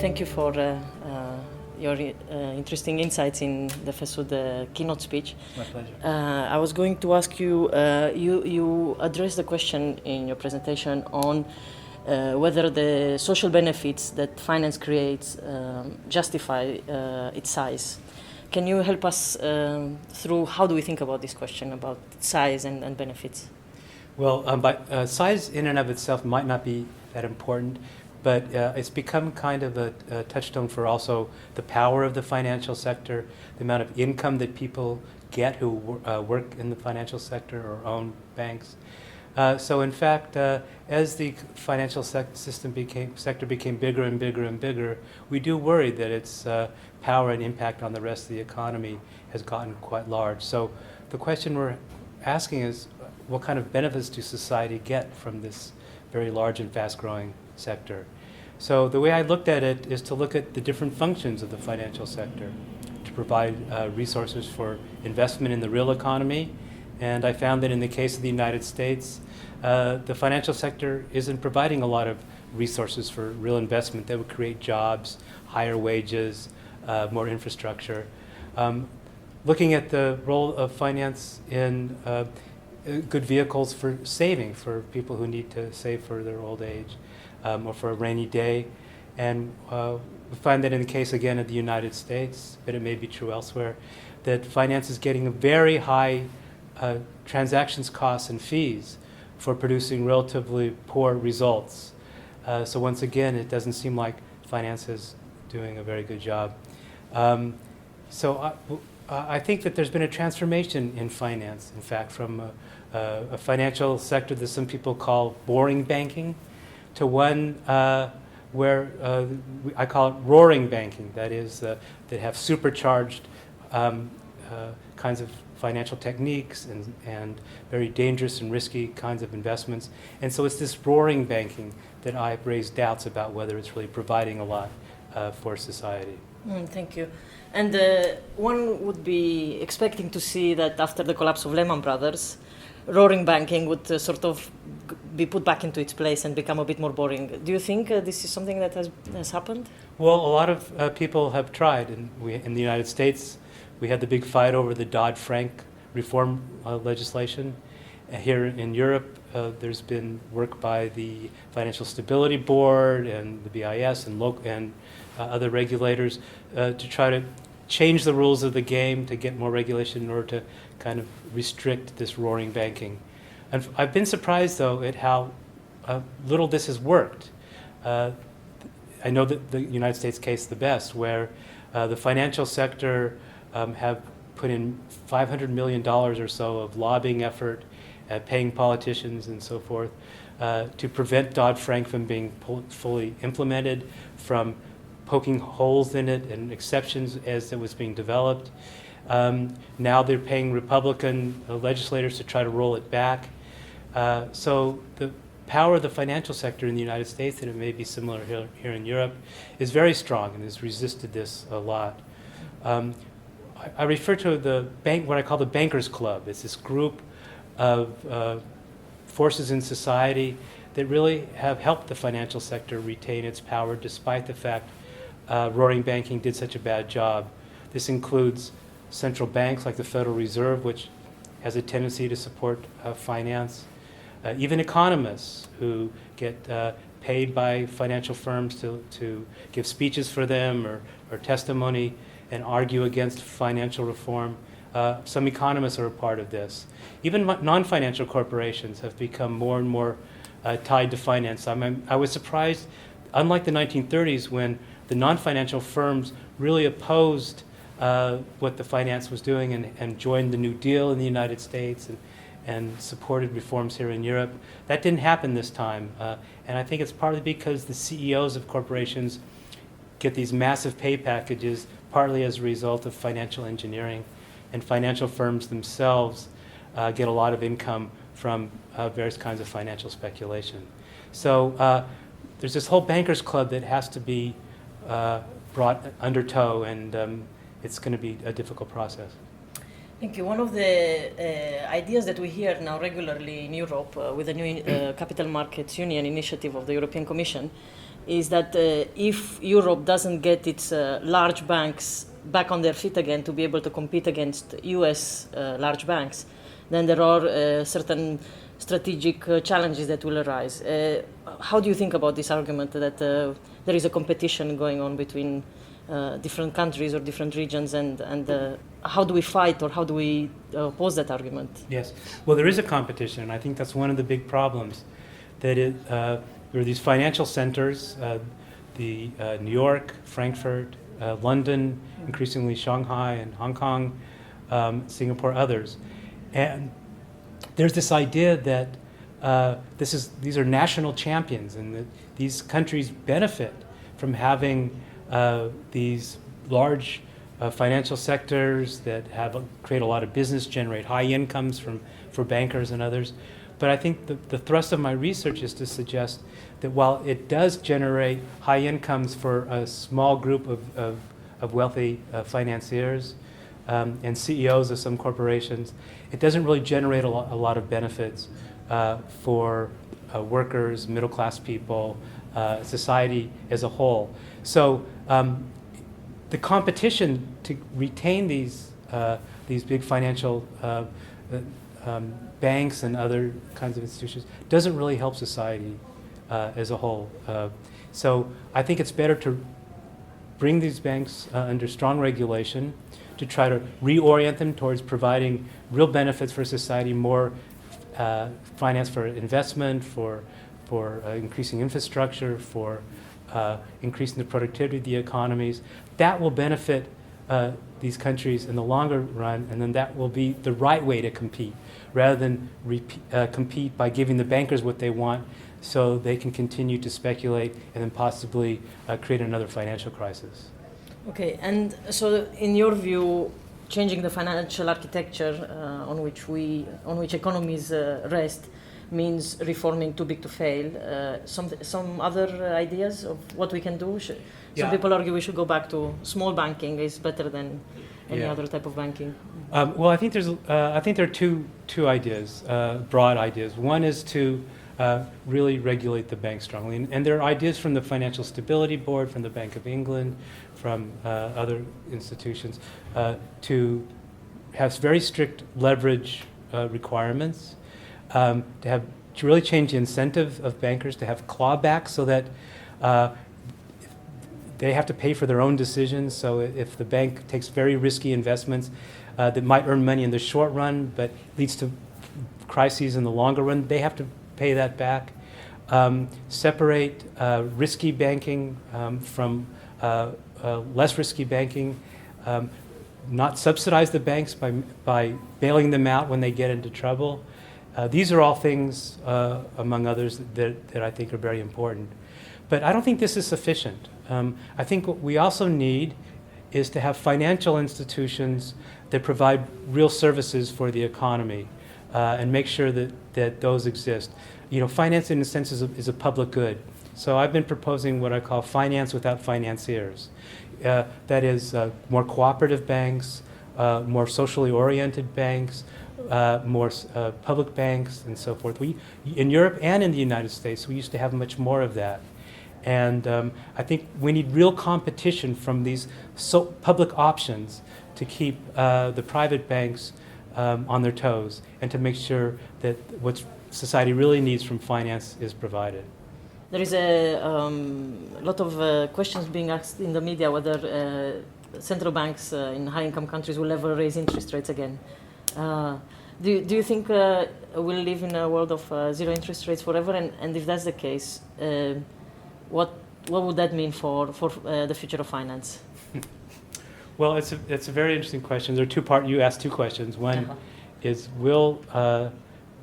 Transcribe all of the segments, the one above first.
Thank you for your interesting insights in the FESUD keynote speech. My pleasure. I was going to ask you, you addressed the question in your presentation on whether the social benefits that finance creates justify its size. Can you help us through how do we think about this question about size and benefits? Well, size in and of itself might not be that important, but it's become kind of a touchstone for also the power of the financial sector, the amount of income that people get who work in the financial sector or own banks. So in fact, as the financial sector became bigger and bigger and bigger, we do worry that its power and impact on the rest of the economy has gotten quite large. So the question we're asking is, what kind of benefits do society get from this very large and fast-growing sector? So the way I looked at it is to look at the different functions of the financial sector, to provide resources for investment in the real economy. And I found that in the case of the United States, the financial sector isn't providing a lot of resources for real investment that would create jobs, higher wages, more infrastructure. Looking at the role of finance in good vehicles for saving, for people who need to save for their old age or for a rainy day. And we find that in the case, again, of the United States, but it may be true elsewhere, that finance is getting a very high transactions costs and fees for producing relatively poor results. So once again, it doesn't seem like finance is doing a very good job. So I think that there's been a transformation in finance, in fact, from a financial sector that some people call boring banking to one where I call it roaring banking, that is, that have supercharged kinds of financial techniques and very dangerous and risky kinds of investments. And so it's this roaring banking that I've raised doubts about whether it's really providing a lot for society. Thank you. And one would be expecting to see that after the collapse of Lehman Brothers, roaring banking would sort of be put back into its place and become a bit more boring. Do you think this is something that has happened? Well, a lot of people have tried. And in the United States, we had the big fight over the Dodd-Frank reform legislation. Here in Europe, there's been work by the Financial Stability Board and the BIS and other regulators to try to change the rules of the game to get more regulation in order to kind of restrict this roaring banking. And I've been surprised, though, at how little this has worked. I know that the United States case is the best, where the financial sector have put in $500 million or so of lobbying effort, paying politicians and so forth, to prevent Dodd-Frank from being fully implemented, from poking holes in it and exceptions as it was being developed. Now they're paying Republican legislators to try to roll it back. So the power of the financial sector in the United States, and it may be similar here in Europe, is very strong and has resisted this a lot. I refer to the bank, what I call the bankers club. It's this group of forces in society that really have helped the financial sector retain its power despite the fact roaring banking did such a bad job. This includes central banks like the Federal Reserve, which has a tendency to support finance. Even economists who get paid by financial firms to give speeches for them or testimony and argue against financial reform. Some economists are a part of this. Even non-financial corporations have become more and more tied to finance. I was surprised, unlike the 1930s when the non-financial firms really opposed what the finance was doing and joined the New Deal in the United States and supported reforms here in Europe. That didn't happen this time. And I think it's partly because the CEOs of corporations get these massive pay packages partly as a result of financial engineering. And financial firms themselves get a lot of income from various kinds of financial speculation. So there's this whole bankers club that has to be brought under tow, and it's going to be a difficult process. Thank you. One of the ideas that we hear now regularly in Europe with the new Capital Markets Union initiative of the European Commission is that if Europe doesn't get its large banks back on their feet again to be able to compete against US large banks, then there are certain strategic challenges that will arise. How do you think about this argument that there is a competition going on between different countries or different regions, and how do we fight or how do we oppose that argument? Yes. Well, there is a competition, and I think that's one of the big problems. That there are these financial centers, New York, Frankfurt, London, increasingly Shanghai and Hong Kong, Singapore, others. And there's this idea that these are national champions, and that these countries benefit from having these large financial sectors that create a lot of business, generate high incomes for bankers and others. But I think the thrust of my research is to suggest that while it does generate high incomes for a small group of wealthy financiers and CEOs of some corporations, it doesn't really generate a lot of benefits for workers, middle-class people, society as a whole. So the competition to retain these big financial banks and other kinds of institutions doesn't really help society as a whole. So I think it's better to bring these banks under strong regulation, to try to reorient them towards providing real benefits for society, more finance for investment, for increasing infrastructure, for increasing the productivity of the economies. That will benefit these countries in the longer run, and then that will be the right way to compete, rather than compete by giving the bankers what they want so they can continue to speculate and then possibly create another financial crisis. Okay, and so in your view, changing the financial architecture on which economies rest means reforming too big to fail. Some other ideas of what we can do? Some people argue we should go back to small banking is better than any other type of banking. Well, I think there are two ideas, broad ideas. One is to really regulate the banks strongly, and there are ideas from the Financial Stability Board, from the Bank of England, from other institutions, to have very strict leverage requirements, to really change the incentive of bankers to have clawbacks so that they have to pay for their own decisions. So if the bank takes very risky investments that might earn money in the short run but leads to crises in the longer run, they have to pay that back. Separate risky banking from less risky banking. Not subsidize the banks by bailing them out when they get into trouble. These are all things, among others, that I think are very important. But I don't think this is sufficient. I think what we also need is to have financial institutions that provide real services for the economy and make sure that those exist. You know, finance in a sense is a public good. So I've been proposing what I call finance without financiers. That is more cooperative banks, more socially oriented banks, more public banks, and so forth. In Europe and in the United States, we used to have much more of that. And I think we need real competition from these public options to keep the private banks on their toes and to make sure that what society really needs from finance is provided. There is a lot of questions being asked in the media whether central banks in high-income countries will ever raise interest rates again. Do you think we'll live in a world of zero interest rates forever? And if that's the case, what would that mean for the future of finance? Well, it's a very interesting question. There are two-part. You asked two questions. One is, will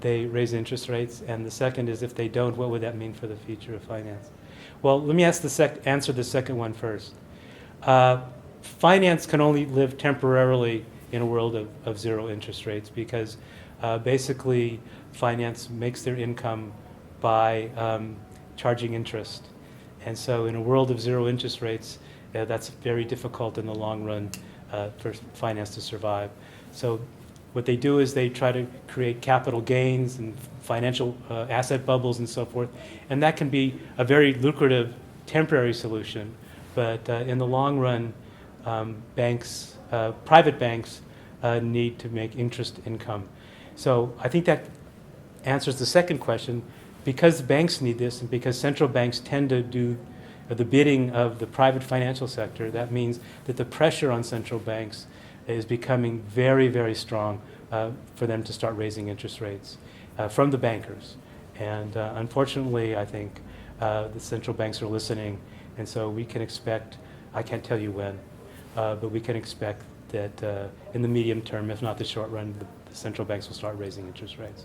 they raise interest rates? And the second is, if they don't, what would that mean for the future of finance? Well, let me answer the second one first. Finance can only live temporarily in a world of zero interest rates because basically finance makes their income by charging interest. And so in a world of zero interest rates, that's very difficult in the long run for finance to survive. So what they do is they try to create capital gains and financial asset bubbles and so forth. And that can be a very lucrative temporary solution, but in the long run, banks, private banks, need to make interest income. So I think that answers the second question. Because banks need this, and because central banks tend to do the bidding of the private financial sector, that means that the pressure on central banks is becoming very, very strong for them to start raising interest rates from the bankers. And unfortunately, I think the central banks are listening, and so we can expect, I can't tell you when, but we can expect that in the medium term, if not the short run, the central banks will start raising interest rates.